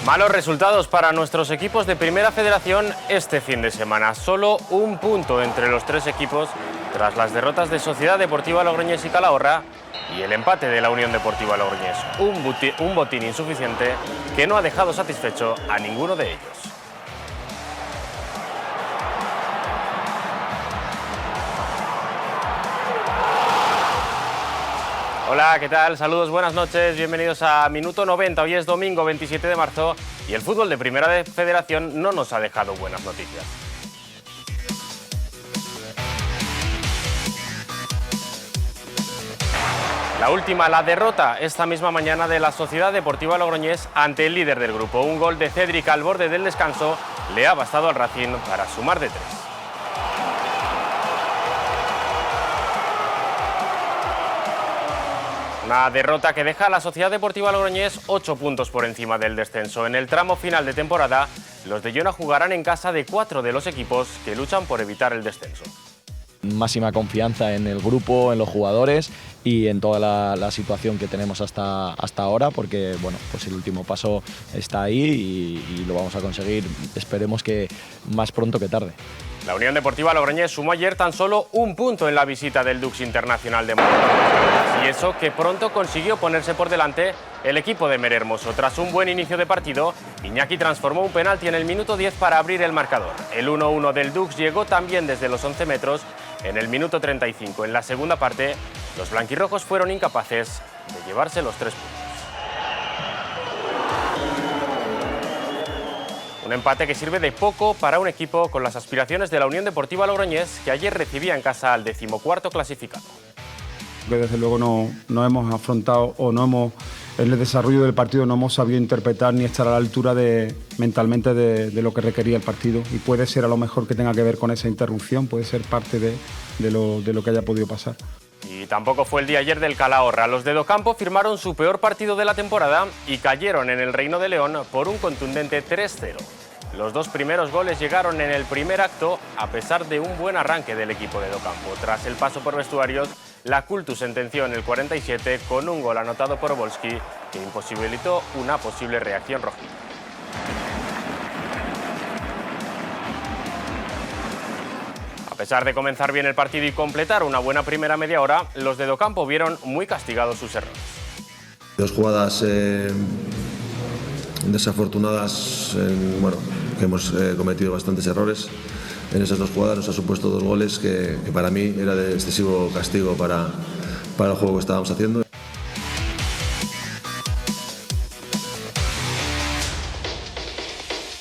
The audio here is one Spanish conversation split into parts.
Malos resultados para nuestros equipos de Primera Federación este fin de semana. Solo un punto entre los tres equipos tras las derrotas de Sociedad Deportiva Logroñés y Calahorra y el empate de la Unión Deportiva Logroñés. Un botín insuficiente que no ha dejado satisfecho a ninguno de ellos. Hola, ¿qué tal? Saludos, buenas noches, bienvenidos a Minuto 90. Hoy es domingo 27 de marzo y el fútbol de Primera Federación no nos ha dejado buenas noticias. La última, la derrota esta misma mañana de la Sociedad Deportiva Logroñés ante el líder del grupo. Un gol de Cédric al borde del descanso le ha bastado al Racing para sumar de 3. Una derrota que deja a la Sociedad Deportiva Logroñés 8 puntos por encima del descenso. En el tramo final de temporada, los de Llona jugarán en casa de 4 de los equipos que luchan por evitar el descenso. Máxima confianza en el grupo, en los jugadores y en toda la situación que tenemos hasta ahora, porque bueno, pues el último paso está ahí y lo vamos a conseguir, esperemos que más pronto que tarde. La Unión Deportiva Logroñés sumó ayer tan solo un punto en la visita del Dux Internacional de Madrid. Y eso que pronto consiguió ponerse por delante el equipo de Mere Hermoso. Tras un buen inicio de partido, Iñaki transformó un penalti en el minuto 10 para abrir el marcador. El 1-1 del Dux llegó también desde los 11 metros en el minuto 35. En la segunda parte, los blanquirrojos fueron incapaces de llevarse los 3 puntos. Un empate que sirve de poco para un equipo con las aspiraciones de la Unión Deportiva Logroñés, que ayer recibía en casa al 14º clasificado. Que desde luego no hemos afrontado o en el desarrollo del partido no hemos sabido interpretar ni estar a la altura mentalmente de lo que requería el partido, y puede ser a lo mejor que tenga que ver con esa interrupción, puede ser parte de lo que haya podido pasar. Y tampoco fue el día ayer del Calahorra. Los de Docampo firmaron su peor partido de la temporada y cayeron en el Reino de León por un contundente 3-0. Los 2 primeros goles llegaron en el primer acto a pesar de un buen arranque del equipo de Docampo. Tras el paso por vestuarios, la Cultus sentenció en el 47 con un gol anotado por Volsky que imposibilitó una posible reacción rojilla. A pesar de comenzar bien el partido y completar una buena primera media hora, los de Docampo vieron muy castigados sus errores. 2 jugadas desafortunadas, que hemos cometido bastantes errores. En esas 2 jugadas nos ha supuesto 2 goles que para mí era de excesivo castigo para el juego que estábamos haciendo.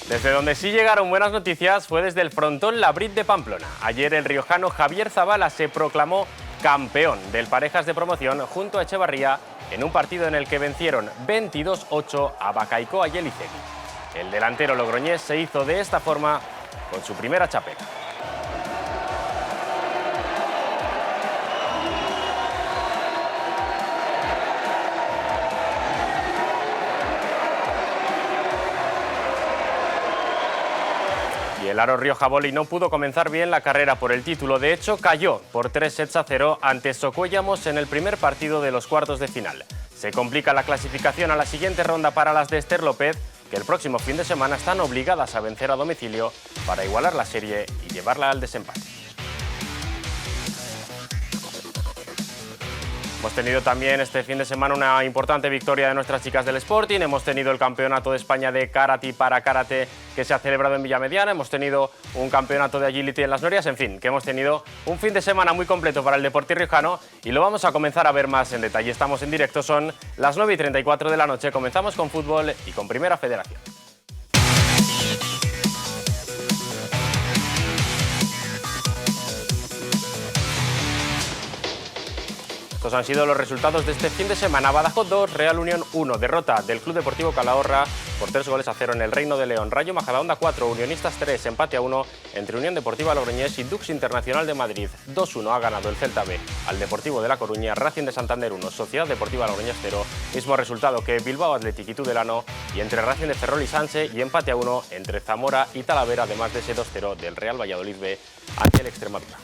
Desde donde sí llegaron buenas noticias fue desde el frontón Labrit de Pamplona. Ayer el riojano Javier Zabala se proclamó campeón del Parejas de Promoción junto a Echevarría en un partido en el que vencieron 22-8 a Bacaicoa y Elizegui. El delantero logroñés se hizo de esta forma con su primera chapela. Y el Aro Rioja Voli no pudo comenzar bien la carrera por el título. De hecho, cayó por 3-0 ante Socuéllamos en el primer partido de los cuartos de final. Se complica la clasificación a la siguiente ronda para las de Esther López, que el próximo fin de semana están obligadas a vencer a domicilio para igualar la serie y llevarla al desempate. Hemos tenido también este fin de semana una importante victoria de nuestras chicas del Sporting. Hemos tenido el Campeonato de España de Karate para Karate que se ha celebrado en Villamediana. Hemos tenido un campeonato de Agility en Las Norias. En fin, que hemos tenido un fin de semana muy completo para el deporte riojano y lo vamos a comenzar a ver más en detalle. Estamos en directo, son las 9:34 de la noche. Comenzamos con fútbol y con Primera Federación. Estos han sido los resultados de este fin de semana. Badajoz 2, Real Unión 1. Derrota del Club Deportivo Calahorra por 3-0 en el Reino de León. Rayo Majadahonda 4, Unionistas 3, empate a 1 entre Unión Deportiva Logroñés y Dux Internacional de Madrid. 2-1 ha ganado el Celta B al Deportivo de La Coruña. Racing de Santander 1, Sociedad Deportiva Logroñés 0. Mismo resultado que Bilbao Athletic y Tudelano, y entre Racing de Ferrol y Sanse, y empate a 1 entre Zamora y Talavera, además de ese 2-0 del Real Valladolid B ante el Extremadura.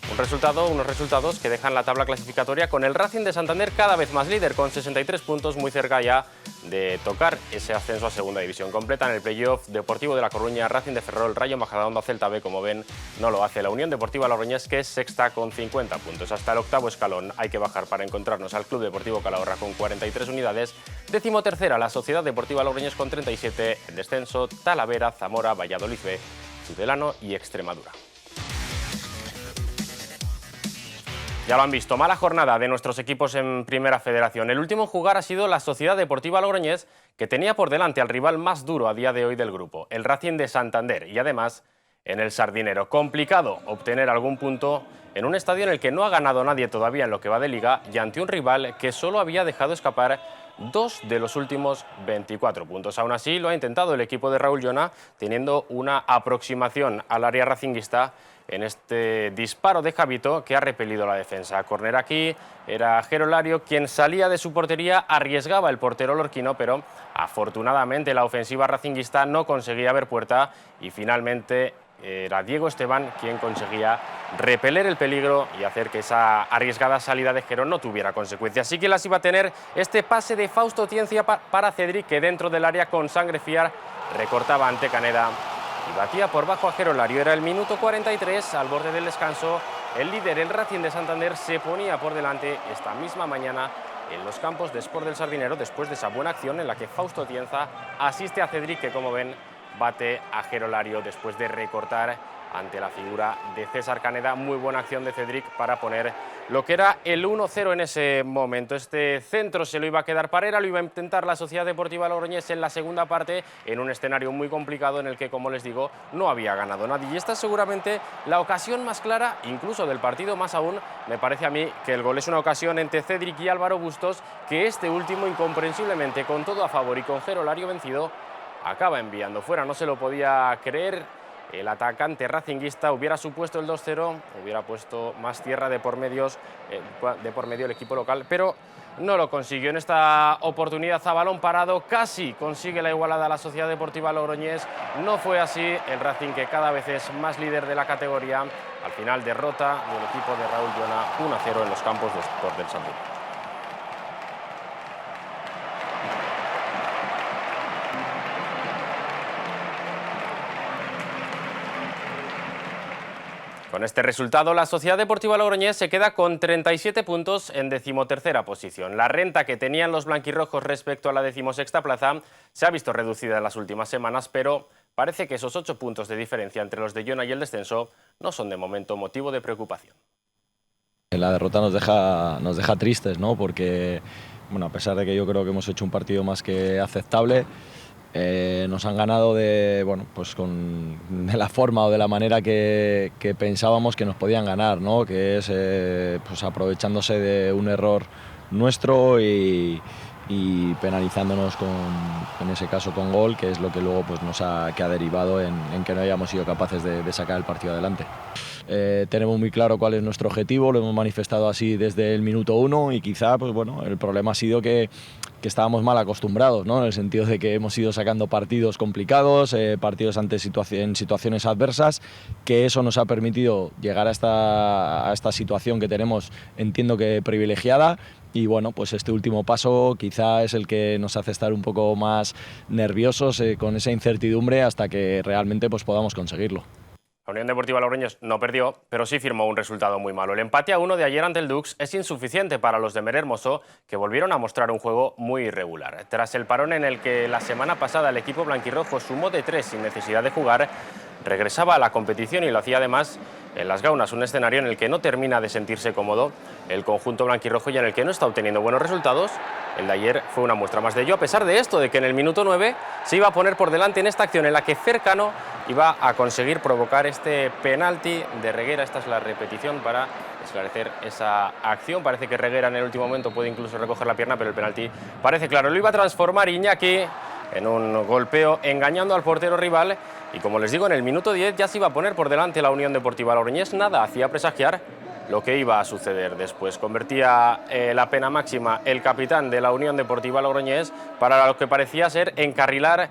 Un Unos resultados que dejan la tabla clasificatoria con el Racing de Santander cada vez más líder, con 63 puntos, muy cerca ya de tocar ese ascenso a segunda división. Completa en el playoff Deportivo de La Coruña, Racing de Ferrol, Rayo Majadahonda, Celta B, como ven, no lo hace la Unión Deportiva Logroñés, que es sexta con 50 puntos. Hasta el octavo escalón hay que bajar para encontrarnos al Club Deportivo Calahorra con 43 unidades. Decimotercera la Sociedad Deportiva Logroñés con 37, en descenso Talavera, Zamora, Valladolid B, Tudelano y Extremadura. Ya lo han visto, mala jornada de nuestros equipos en Primera Federación. El último en jugar ha sido la Sociedad Deportiva Logroñés, que tenía por delante al rival más duro a día de hoy del grupo, el Racing de Santander, y además en el Sardinero. Complicado obtener algún punto en un estadio en el que no ha ganado nadie todavía en lo que va de Liga y ante un rival que solo había dejado escapar 2 de los últimos 24 puntos. Aún así lo ha intentado el equipo de Raúl Llona, teniendo una aproximación al área racinguista en este disparo de Javito que ha repelido la defensa. Córner aquí, era Gerolario quien salía de su portería, arriesgaba el portero lorquino, pero afortunadamente la ofensiva racinguista no conseguía ver puerta y finalmente era Diego Esteban quien conseguía repeler el peligro y hacer que esa arriesgada salida de Jero no tuviera consecuencias. Sí que las iba a tener este pase de Fausto Ciencia para Cedric, que dentro del área con sangre fiar recortaba ante Caneda y batía por bajo a Gerolario. Era el minuto 43, al borde del descanso. El líder, el Racing de Santander, se ponía por delante esta misma mañana en los campos de Sport del Sardinero, después de esa buena acción en la que Fausto Tienza asiste a Cedric, que como ven bate a Gerolario después de recortar ante la figura de César Caneda. Muy buena acción de Cedric para poner lo que era el 1-0 en ese momento. Este centro se lo iba a quedar Parera, lo iba a intentar la Sociedad Deportiva Logroñés en la segunda parte, en un escenario muy complicado en el que, como les digo, no había ganado nadie. Y esta es seguramente la ocasión más clara, incluso del partido. Más aún, me parece a mí que el gol es una ocasión entre Cedric y Álvaro Bustos, que este último, incomprensiblemente, con todo a favor y con Gerolario vencido, acaba enviando fuera. No se lo podía creer el atacante racinguista. Hubiera supuesto el 2-0, hubiera puesto más tierra de por medio el equipo local, pero no lo consiguió. En esta oportunidad, a balón parado, casi consigue la igualada a la Sociedad Deportiva Logroñés. No fue así. El Racing, que cada vez es más líder de la categoría, al final derrota del equipo de Raúl Llona 1-0 en los campos de Sport del Sardinero. Con este resultado, la Sociedad Deportiva Logroñés se queda con 37 puntos en decimotercera posición. La renta que tenían los blanquirrojos respecto a la decimosexta plaza se ha visto reducida en las últimas semanas, pero parece que esos 8 puntos de diferencia entre los de Llona y el descenso no son de momento motivo de preocupación. La derrota nos deja tristes, ¿no? Porque, bueno, a pesar de que yo creo que hemos hecho un partido más que aceptable, nos han ganado de la forma o de la manera que pensábamos que nos podían ganar, ¿no? Que es pues aprovechándose de un error nuestro y penalizándonos en ese caso con gol, que es lo que luego pues que ha derivado en que no hayamos sido capaces de sacar el partido adelante. Tenemos muy claro cuál es nuestro objetivo, lo hemos manifestado así desde el minuto 1 y quizá pues bueno, el problema ha sido que estábamos mal acostumbrados, ¿no? En el sentido de que hemos ido sacando partidos complicados, partidos en situaciones adversas, que eso nos ha permitido llegar a esta situación que tenemos, entiendo que privilegiada. Y bueno, pues este último paso quizá es el que nos hace estar un poco más nerviosos con esa incertidumbre hasta que realmente pues podamos conseguirlo. La Unión Deportiva Logroñés no perdió, pero sí firmó un resultado muy malo. El empate a 1 de ayer ante el Dux es insuficiente para los de Mer Hermoso, que volvieron a mostrar un juego muy irregular. Tras el parón en el que la semana pasada el equipo blanquirrojo sumó de 3 sin necesidad de jugar, regresaba a la competición y lo hacía además en Las Gaunas, un escenario en el que no termina de sentirse cómodo el conjunto blanquirrojo y en el que no está obteniendo buenos resultados. El de ayer fue una muestra más de ello, a pesar de esto, de que en el minuto 9 se iba a poner por delante en esta acción en la que Cercano iba a conseguir provocar este penalti de Reguera. Esta es la repetición para esclarecer esa acción. Parece que Reguera en el último momento puede incluso recoger la pierna, pero el penalti parece claro. Lo iba a transformar Iñaki en un golpeo engañando al portero rival y, como les digo, en el minuto 10 ya se iba a poner por delante la Unión Deportiva Logroñés. Nada hacía presagiar lo que iba a suceder después. Convertía la pena máxima el capitán de la Unión Deportiva Logroñés para lo que parecía ser encarrilar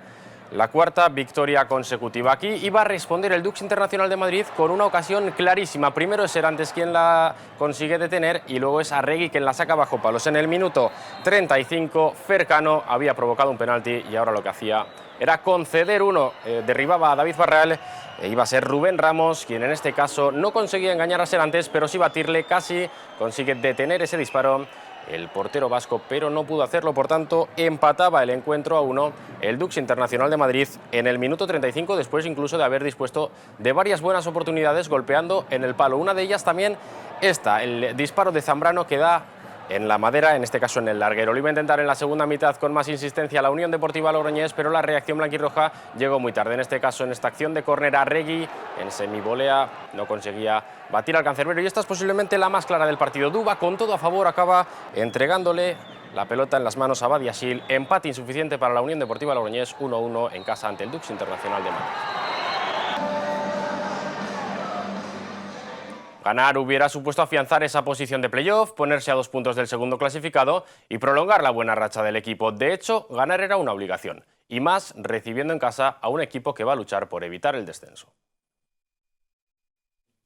la cuarta victoria consecutiva. Aquí iba a responder el Dux Internacional de Madrid con una ocasión clarísima. Primero es Serantes quien la consigue detener y luego es Arregui quien la saca bajo palos. En el minuto 35, Fercano había provocado un penalti y ahora lo que hacía era conceder uno. Derribaba a David Barreal e iba a ser Rubén Ramos quien en este caso no conseguía engañar a Serantes, pero sí batirle, casi consigue detener ese disparo el portero vasco, pero no pudo hacerlo. Por tanto, empataba el encuentro a 1 el Dux Internacional de Madrid en el minuto 35, después incluso de haber dispuesto de varias buenas oportunidades golpeando en el palo. Una de ellas también esta, el disparo de Zambrano que da en la madera, en este caso en el larguero. Lo iba a intentar en la segunda mitad con más insistencia la Unión Deportiva Logroñés, pero la reacción blanquirroja llegó muy tarde. En este caso, en esta acción de córner, Arregui en semivolea no conseguía batir al cancerbero y esta es posiblemente la más clara del partido. Duba con todo a favor acaba entregándole la pelota en las manos a Badiashile. Empate insuficiente para la Unión Deportiva Logroñés, 1-1 en casa ante el Dux Internacional de Madrid. Ganar hubiera supuesto afianzar esa posición de playoff, ponerse a 2 puntos del segundo clasificado y prolongar la buena racha del equipo. De hecho, ganar era una obligación, y más recibiendo en casa a un equipo que va a luchar por evitar el descenso.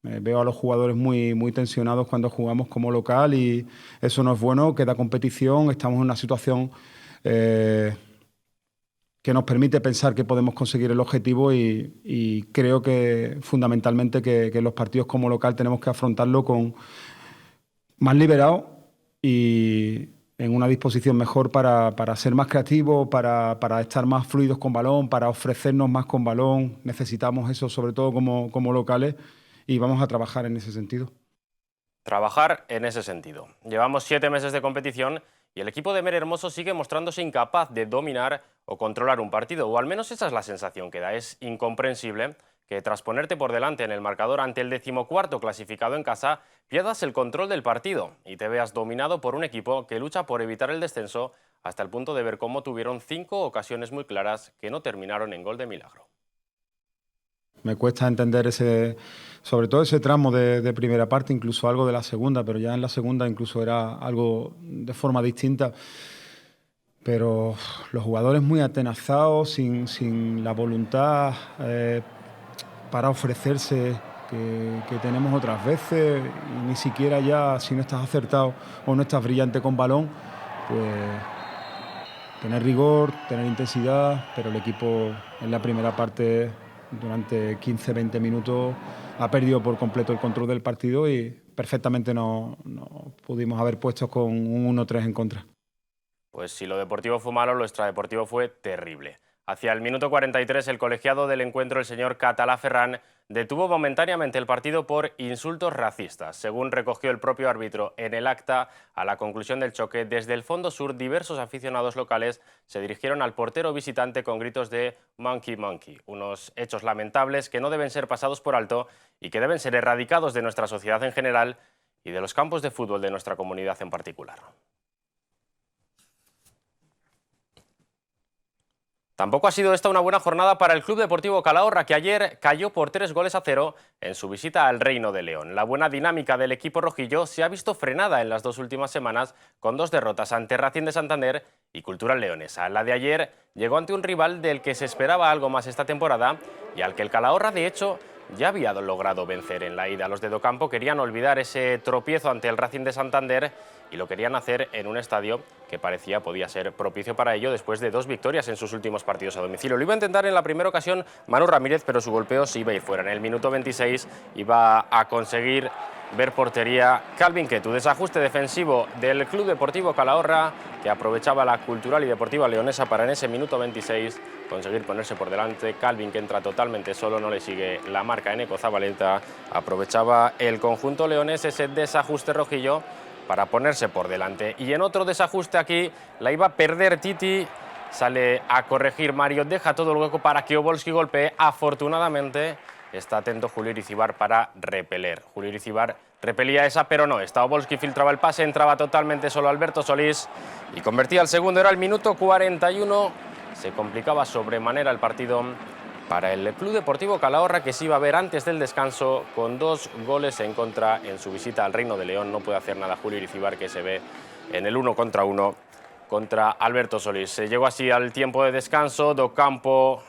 Veo a los jugadores muy tensionados cuando jugamos como local y eso no es bueno, queda competición, estamos en una situación que nos permite pensar que podemos conseguir el objetivo y creo que fundamentalmente que los partidos como local tenemos que afrontarlo con más liberado y en una disposición mejor para ser más creativos, para estar más fluidos con balón, para ofrecernos más con balón. Necesitamos eso sobre todo como locales y vamos a trabajar en ese sentido. Trabajar en ese sentido. Llevamos 7 meses de competición y el equipo de Mere Hermoso sigue mostrándose incapaz de dominar o controlar un partido, o al menos esa es la sensación que da. Es incomprensible que tras ponerte por delante en el marcador ante el 14º clasificado en casa, pierdas el control del partido y te veas dominado por un equipo que lucha por evitar el descenso hasta el punto de ver cómo tuvieron 5 ocasiones muy claras que no terminaron en gol de milagro. Me cuesta entender sobre todo ese tramo de primera parte, incluso algo de la segunda, pero ya en la segunda incluso era algo de forma distinta. Pero los jugadores muy atenazados, sin la voluntad para ofrecerse que tenemos otras veces, y ni siquiera ya si no estás acertado o no estás brillante con balón, pues tener rigor, tener intensidad, pero el equipo en la primera parte durante 15-20 minutos ha perdido por completo el control del partido y perfectamente no pudimos haber puesto con un 1-3 en contra. Pues si lo deportivo fue malo, lo extradeportivo fue terrible. Hacia el minuto 43, el colegiado del encuentro, el señor Catalá Ferran, detuvo momentáneamente el partido por insultos racistas. Según recogió el propio árbitro en el acta, a la conclusión del choque, desde el fondo sur, diversos aficionados locales se dirigieron al portero visitante con gritos de "Monkey, monkey", unos hechos lamentables que no deben ser pasados por alto y que deben ser erradicados de nuestra sociedad en general y de los campos de fútbol de nuestra comunidad en particular. Tampoco ha sido esta una buena jornada para el Club Deportivo Calahorra, que ayer cayó por 3-0 en su visita al Reino de León. La buena dinámica del equipo rojillo se ha visto frenada en las 2 últimas semanas con 2 derrotas ante Racing de Santander y Cultural Leonesa. La de ayer llegó ante un rival del que se esperaba algo más esta temporada y al que el Calahorra, de hecho, ya había logrado vencer en la ida. Los de Docampo querían olvidar ese tropiezo ante el Racing de Santander y lo querían hacer en un estadio que parecía podía ser propicio para ello después de 2 victorias en sus últimos partidos a domicilio. Lo iba a intentar en la primera ocasión Manu Ramírez, pero su golpeo se iba a ir fuera. En el minuto 26 iba a conseguir ver portería Calvin Quetu. Desajuste defensivo del Club Deportivo Calahorra, que aprovechaba la Cultural y Deportiva Leonesa para en ese minuto 26 conseguir ponerse por delante. Calvin, que entra totalmente solo, no le sigue la marca Eneco Zabaleta. Aprovechaba el conjunto leonés ese desajuste rojillo para ponerse por delante. Y en otro desajuste aquí la iba a perder Titi. Sale a corregir Mario, deja todo el hueco para que Obolski golpee. Afortunadamente está atento Julio Iricibar para repeler. Julio Iricibar repelía esa, pero no. Esta Obolski filtraba el pase, entraba totalmente solo Alberto Solís y convertía el segundo. Era el minuto 41. Se complicaba sobremanera el partido para el Club Deportivo Calahorra, que se iba a ver antes del descanso con 2 goles en contra en su visita al Reino de León. No puede hacer nada Julio Iricibar, que se ve en el 1-1 contra Alberto Solís. Se llegó así al tiempo de descanso. Docampo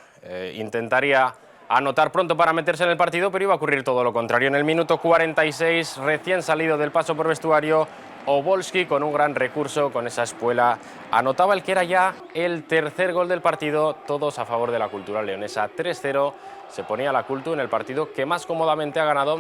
intentaría anotar pronto para meterse en el partido, pero iba a ocurrir todo lo contrario. En el minuto 46, recién salido del paso por vestuario, Obolski, con un gran recurso, con esa espuela, anotaba el que era ya el tercer gol del partido, todos a favor de la Cultural leonesa. 3-0, se ponía la Cultu en el partido que más cómodamente ha ganado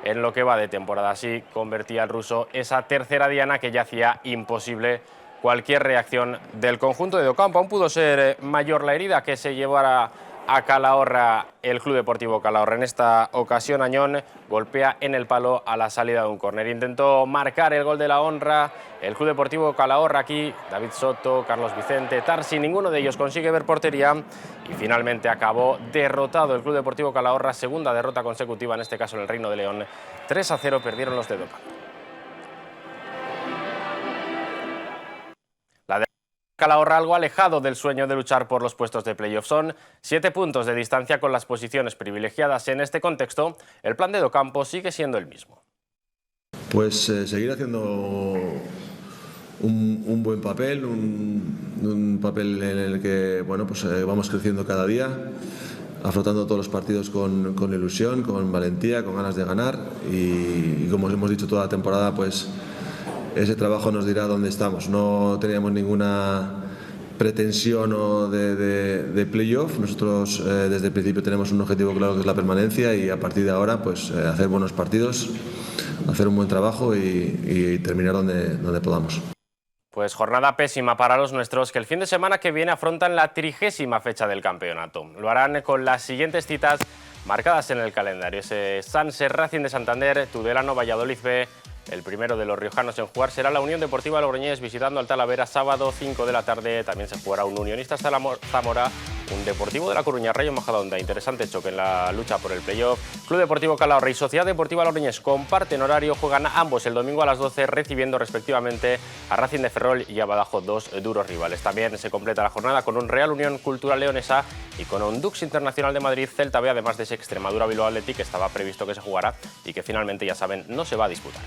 en lo que va de temporada. Así convertía el ruso esa tercera diana que ya hacía imposible cualquier reacción del conjunto de Docampo. Aún pudo ser mayor la herida que se llevara a Calahorra el Club Deportivo Calahorra. En esta ocasión Añón golpea en el palo a la salida de un córner. Intentó marcar el gol de la honra el Club Deportivo Calahorra. Aquí David Soto, Carlos Vicente, Tarsi, ninguno de ellos consigue ver portería y finalmente acabó derrotado el Club Deportivo Calahorra. Segunda derrota consecutiva, en este caso en el Reino de León. 3-0 perdieron los de Docampo. Calahorra algo alejado del sueño de luchar por los puestos de playoff. Son 7 puntos de distancia con las posiciones privilegiadas. En este contexto, el plan de Docampo sigue siendo el mismo. Pues seguir haciendo un buen papel, un papel en el que vamos creciendo cada día, afrontando todos los partidos con ilusión, con valentía, con ganas de ganar y como hemos dicho toda la temporada, pues ese trabajo nos dirá dónde estamos. No teníamos ninguna pretensión de playoff. Nosotros desde el principio tenemos un objetivo claro que es la permanencia y a partir de ahora pues hacer buenos partidos, hacer un buen trabajo y terminar donde podamos. Pues jornada pésima para los nuestros, que el fin de semana que viene afrontan la 30ª fecha del campeonato. Lo harán con las siguientes citas marcadas en el calendario. Ese Sanse Racing de Santander, Tudelano Valladolid B. El primero de los riojanos en jugar será la Unión Deportiva Logroñés visitando al Talavera sábado 5 de la tarde. También se jugará un Unionistas Zamora, un Deportivo de La Coruña Rayo Majadahonda. Interesante choque en la lucha por el playoff. Club Deportivo Calahorra y Sociedad Deportiva Logroñés comparten horario. Juegan ambos el domingo a las 12 recibiendo respectivamente a Racing de Ferrol y a Badajoz, dos duros rivales. También se completa la jornada con un Real Unión Cultural Leonesa y con un Dux Internacional de Madrid Celta B, además de ese Extremadura Bilbao Athletic que estaba previsto que se jugara y que finalmente, ya saben, no se va a disputar.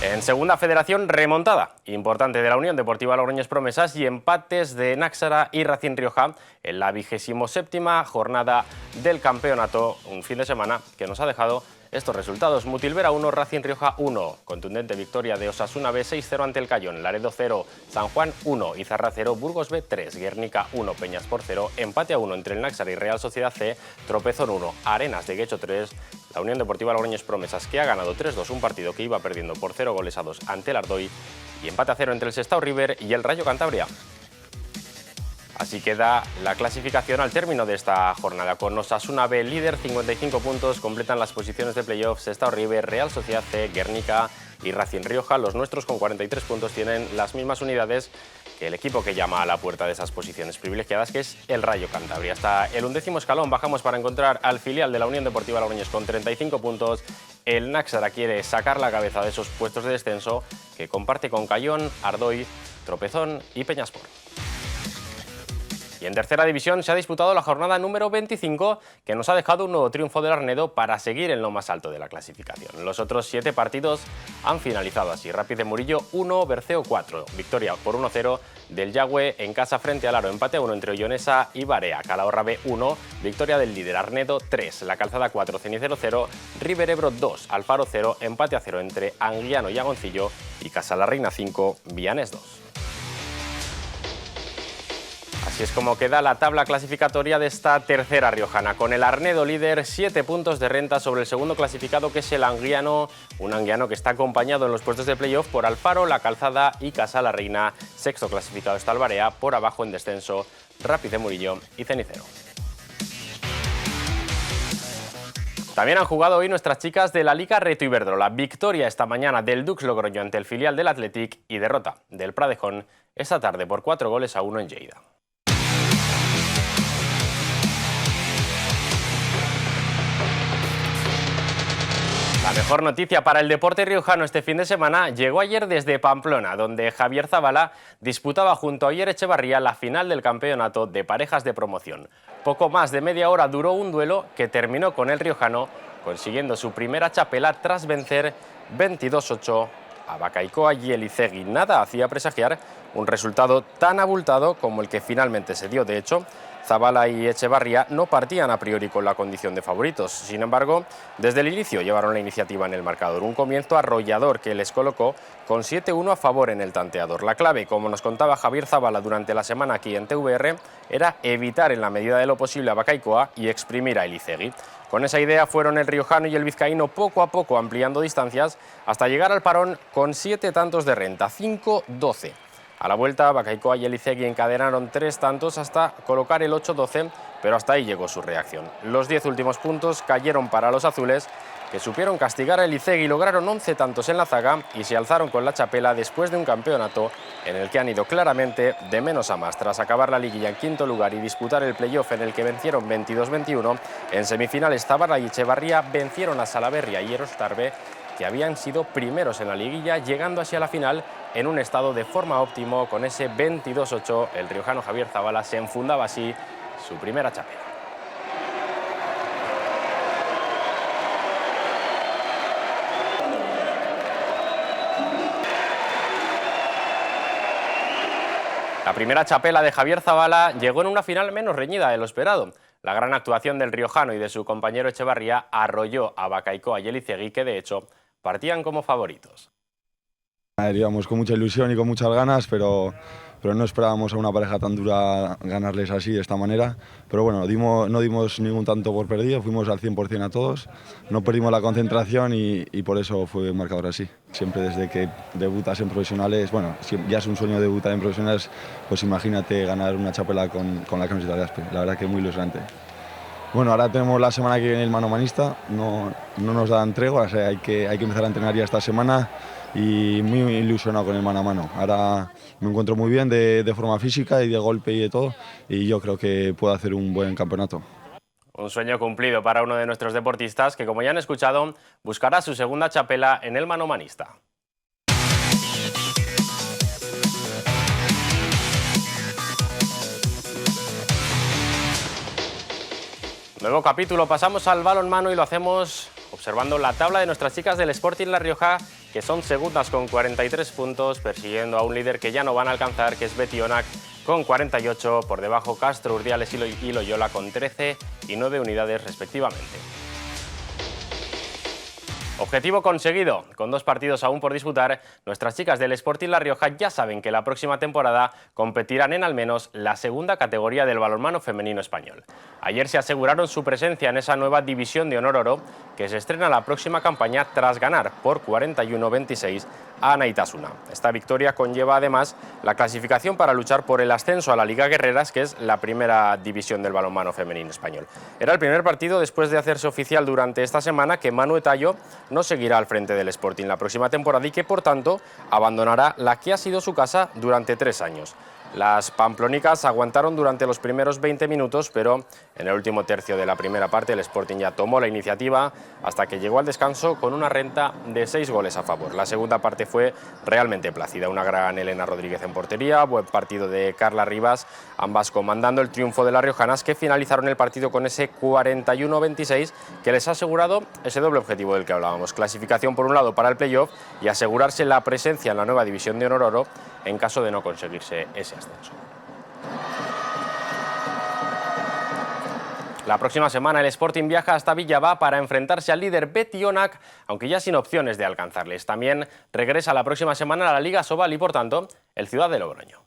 En segunda federación, remontada importante de la Unión Deportiva Logroñés Promesas y empates de Náxara y Racing Rioja en la 27ª jornada del campeonato. Un fin de semana que nos ha dejado estos resultados: Mutilvera 1, Racing Rioja 1, contundente victoria de Osasuna B 6-0 ante el Cayón, Laredo 0, San Juan 1, Izarra 0, Burgos B 3, Guernica 1, Peñaspor 0, empate a 1 entre el Náxara y Real Sociedad C, Tropezón 1, Arenas de Guecho 3, la Unión Deportiva Logroñés Promesas, que ha ganado 3-2 un partido que iba perdiendo por 0-2 ante el Ardoy, y empate a 0 entre el Sestao River y el Rayo Cantabria. Así queda la clasificación al término de esta jornada, con Osasuna B líder, 55 puntos, completan las posiciones de playoffs Sestao River, Real Sociedad C, Guernica y Racing Rioja. Los nuestros con 43 puntos tienen las mismas unidades que el equipo que llama a la puerta de esas posiciones privilegiadas, que es el Rayo Cantabria. Hasta el 11º escalón bajamos para encontrar al filial de la Unión Deportiva Logroñés con 35 puntos. El Náxara quiere sacar la cabeza de esos puestos de descenso que comparte con Cayón, Ardoy, Tropezón y Peñaspor. Y en tercera división se ha disputado la jornada número 25, que nos ha dejado un nuevo triunfo del Arnedo para seguir en lo más alto de la clasificación. Los otros 7 partidos han finalizado así: Rápido de Murillo 1, Berceo 4, victoria por 1-0 del Yagüe en casa frente al Aro, empate a 1 entre Ollonesa y Barea, Calahorra B 1, victoria del líder Arnedo 3, La Calzada 4, Cenicero 0, River Ebro 2, Alfaro 0, empate a 0 entre Anguiano y Agoncillo y Casa la Reina 5, Vianes 2. Así es como queda la tabla clasificatoria de esta tercera riojana, con el Arnedo líder, 7 puntos de renta sobre el segundo clasificado, que es el Anguiano, un Anguiano que está acompañado en los puestos de playoff por Alfaro, La Calzada y Casa la Reina. Sexto clasificado está el Barea, por abajo en descenso Rápido de Murillo y Cenicero. También han jugado hoy nuestras chicas de la Liga Reto Iberdrola. Victoria esta mañana del Dux Logroño ante el filial del Athletic y derrota del Pradejón esta tarde por 4-1 en Lleida. La mejor noticia para el deporte riojano este fin de semana llegó ayer desde Pamplona, donde Javier Zabala disputaba junto a Oyer Echevarría la final del campeonato de parejas de promoción. Poco más de media hora duró un duelo que terminó con el riojano consiguiendo su primera chapela tras vencer 22-8 a Bakaykoa y Elizegui. Nada hacía presagiar un resultado tan abultado como el que finalmente se dio. De hecho, Zabala y Echevarría no partían a priori con la condición de favoritos. Sin embargo, desde el inicio llevaron la iniciativa en el marcador. Un comienzo arrollador que les colocó con 7-1 a favor en el tanteador. La clave, como nos contaba Javier Zabala durante la semana aquí en TVR, era evitar en la medida de lo posible a Bakaykoa y exprimir a Elizegui. Con esa idea fueron el riojano y el vizcaíno poco a poco ampliando distancias hasta llegar al parón con 7 tantos de renta, 5-12. A la vuelta, Bakaykoa y Elizegui encadenaron 3 tantos hasta colocar el 8-12, pero hasta ahí llegó su reacción. Los 10 últimos puntos cayeron para los azules, que supieron castigar a Elizegui, lograron 11 tantos en la zaga y se alzaron con la chapela después de un campeonato en el que han ido claramente de menos a más. Tras acabar la liguilla en quinto lugar y disputar el playoff en el que vencieron 22-21, en semifinales Zabala y Echevarría vencieron a Salaberria y Erostarbe, que habían sido primeros en la liguilla, llegando así a la final en un estado de forma óptimo. Con ese 22-8, el riojano Javier Zabala se enfundaba así su primera chapela. La primera chapela de Javier Zabala llegó en una final menos reñida de lo esperado. La gran actuación del riojano y de su compañero Echevarría arrolló a Bakaykoa y Elizegui, que de hecho partían como favoritos. Íbamos con mucha ilusión y con muchas ganas, pero no esperábamos a una pareja tan dura ganarles así, de esta manera. Pero bueno, no dimos ningún tanto por perdido, fuimos al 100% a todos, no perdimos la concentración y por eso fue un marcador así. Siempre desde que debutas en profesionales, bueno, ya es un sueño debutar en profesionales, pues imagínate ganar una chapela con la camiseta de Aspe, la verdad que muy ilusionante. Bueno, ahora tenemos la semana que viene el mano manista, no nos dan tregua, o sea, hay que empezar a entrenar ya esta semana y muy ilusionado con el mano a mano. Ahora me encuentro muy bien de forma física y de golpe y de todo, y yo creo que puedo hacer un buen campeonato. Un sueño cumplido para uno de nuestros deportistas que, como ya han escuchado, buscará su segunda chapela en el mano manista. Nuevo capítulo, pasamos al balonmano y lo hacemos observando la tabla de nuestras chicas del Sporting La Rioja, que son segundas con 43 puntos, persiguiendo a un líder que ya no van a alcanzar, que es Betionac, con 48, por debajo Castro, Urdiales y Loyola con 13 y 9 unidades respectivamente. Objetivo conseguido. Con 2 partidos aún por disputar, nuestras chicas del Sporting La Rioja ya saben que la próxima temporada competirán en al menos la segunda categoría del balonmano femenino español. Ayer se aseguraron su presencia en esa nueva División de Honor Oro, que se estrena la próxima campaña tras ganar por 41-26 a Anaitasuna. Esta victoria conlleva además la clasificación para luchar por el ascenso a la Liga Guerreras, que es la primera división del balonmano femenino español. Era el primer partido después de hacerse oficial durante esta semana que Manu Etallo no seguirá al frente del Sporting la próxima temporada y que, por tanto, abandonará la que ha sido su casa durante 3 años. Las pamplónicas aguantaron durante los primeros 20 minutos, pero en el último tercio de la primera parte el Sporting ya tomó la iniciativa hasta que llegó al descanso con una renta de 6 goles a favor. La segunda parte fue realmente plácida, una gran Elena Rodríguez en portería, buen partido de Carla Rivas, ambas comandando el triunfo de las riojanas, que finalizaron el partido con ese 41-26 que les ha asegurado ese doble objetivo del que hablábamos: clasificación por un lado para el playoff y asegurarse la presencia en la nueva División de Honor Oro en caso de no conseguirse ese ascenso. La próxima semana el Sporting viaja hasta Villabá para enfrentarse al líder Betionac, aunque ya sin opciones de alcanzarles. También regresa la próxima semana a la Liga Sobal y, por tanto, el Ciudad de Logroño.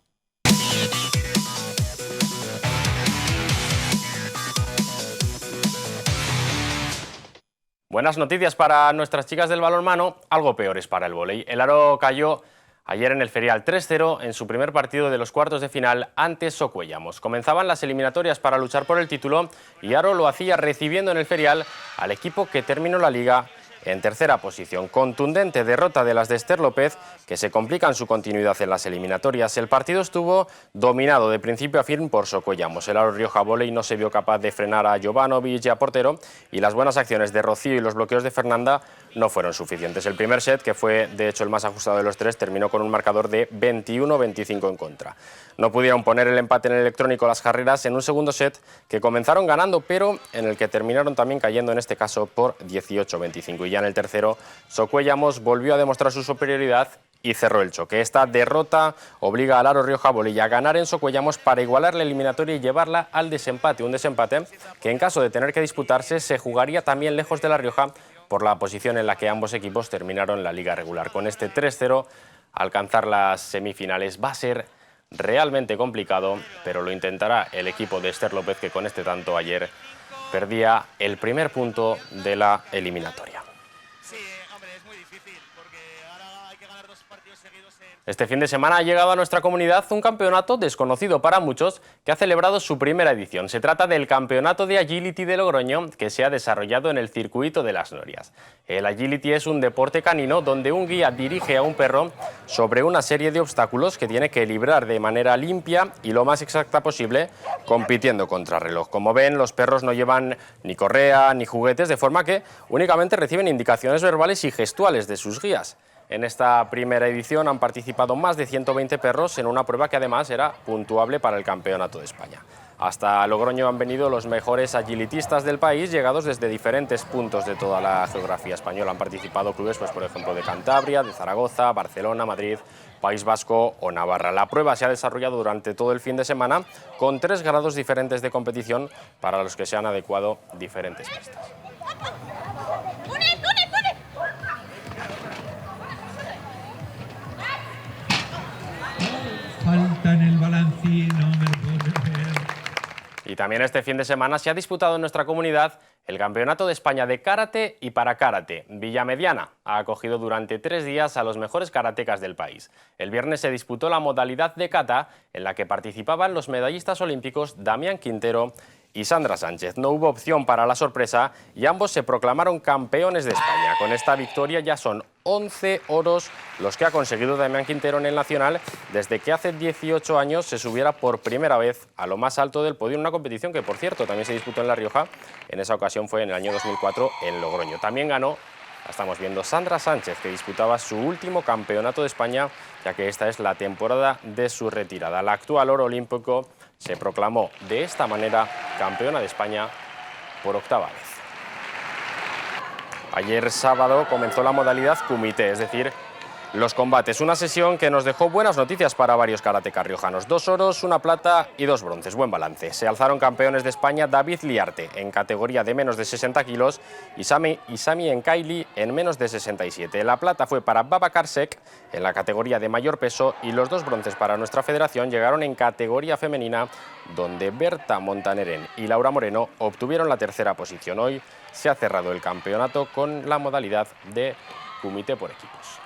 Buenas noticias para nuestras chicas del balonmano, algo peores para el vóley. El Aro cayó ayer en el Ferial 3-0 en su primer partido de los cuartos de final ante Socuellamos. Comenzaban las eliminatorias para luchar por el título y Aro lo hacía recibiendo en el Ferial al equipo que terminó la liga en tercera posición. Contundente derrota de las de Esther López, que se complican su continuidad en las eliminatorias. El partido estuvo dominado de principio a fin por Socuellamos. El Aro Rioja Voley no se vio capaz de frenar a Jovanovic y a portero, y las buenas acciones de Rocío y los bloqueos de Fernanda no fueron suficientes. El primer set, que fue de hecho el más ajustado de los 3, terminó con un marcador de 21-25 en contra. No pudieron poner el empate en el electrónico las jarreras en un segundo set que comenzaron ganando, pero en el que terminaron también cayendo, en este caso por 18-25. Y ya en el tercero, Socuellamos volvió a demostrar su superioridad y cerró el choque. Esta derrota obliga al Aro Rioja Voley a ganar en Socuellamos para igualar la eliminatoria y llevarla al desempate. Un desempate que, en caso de tener que disputarse, se jugaría también lejos de La Rioja por la posición en la que ambos equipos terminaron la liga regular. Con este 3-0, alcanzar las semifinales va a ser realmente complicado, pero lo intentará el equipo de Esther López, que con este tanto ayer perdía el primer punto de la eliminatoria. Este fin de semana ha llegado a nuestra comunidad un campeonato desconocido para muchos que ha celebrado su primera edición. Se trata del Campeonato de Agility de Logroño, que se ha desarrollado en el circuito de las Norias. El Agility es un deporte canino donde un guía dirige a un perro sobre una serie de obstáculos que tiene que librar de manera limpia y lo más exacta posible, compitiendo contra reloj. Como ven, los perros no llevan ni correa ni juguetes, de forma que únicamente reciben indicaciones verbales y gestuales de sus guías. En esta primera edición han participado más de 120 perros en una prueba que además era puntuable para el Campeonato de España. Hasta Logroño han venido los mejores agilitistas del país, llegados desde diferentes puntos de toda la geografía española. Han participado clubes, por ejemplo, de Cantabria, de Zaragoza, Barcelona, Madrid, País Vasco o Navarra. La prueba se ha desarrollado durante todo el fin de semana con 3 grados diferentes de competición para los que se han adecuado diferentes pistas. Falta en el balance y no me lo puedo creer. Y también este fin de semana se ha disputado en nuestra comunidad el Campeonato de España de Karate y para Karate. Villamediana ha acogido durante 3 días a los mejores karatecas del país. El viernes se disputó la modalidad de kata, en la que participaban los medallistas olímpicos Damián Quintero y Sandra Sánchez. No hubo opción para la sorpresa y ambos se proclamaron campeones de España. Con esta victoria ya son 11 oros los que ha conseguido Damián Quintero en el nacional desde que hace 18 años se subiera por primera vez a lo más alto del podio en una competición que, por cierto, también se disputó en La Rioja. En esa ocasión fue en el año 2004 en Logroño. También ganó, la estamos viendo, Sandra Sánchez, que disputaba su último campeonato de España, ya que esta es la temporada de su retirada. La actual oro olímpico se proclamó de esta manera campeona de España por 8ª vez. Ayer sábado comenzó la modalidad kumite, es decir, los combates. Una sesión que nos dejó buenas noticias para varios karatecas riojanos. 2 oros, 1 plata y 2 bronces. Buen balance. Se alzaron campeones de España David Liarte en categoría de menos de 60 kilos y Sami Enkaili en menos de 67. La plata fue para Baba Karsek en la categoría de mayor peso y los 2 bronces para nuestra federación llegaron en categoría femenina, donde Berta Montaneren y Laura Moreno obtuvieron la 3ª posición. Hoy se ha cerrado el campeonato con la modalidad de kumite por equipos.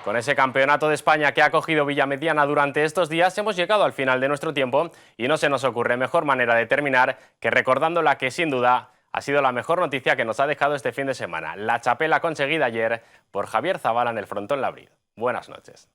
Con ese campeonato de España que ha acogido Villamediana durante estos días, hemos llegado al final de nuestro tiempo y no se nos ocurre mejor manera de terminar que recordando la que sin duda ha sido la mejor noticia que nos ha dejado este fin de semana, la chapela conseguida ayer por Javier Zabala en el frontón Labrid. Buenas noches.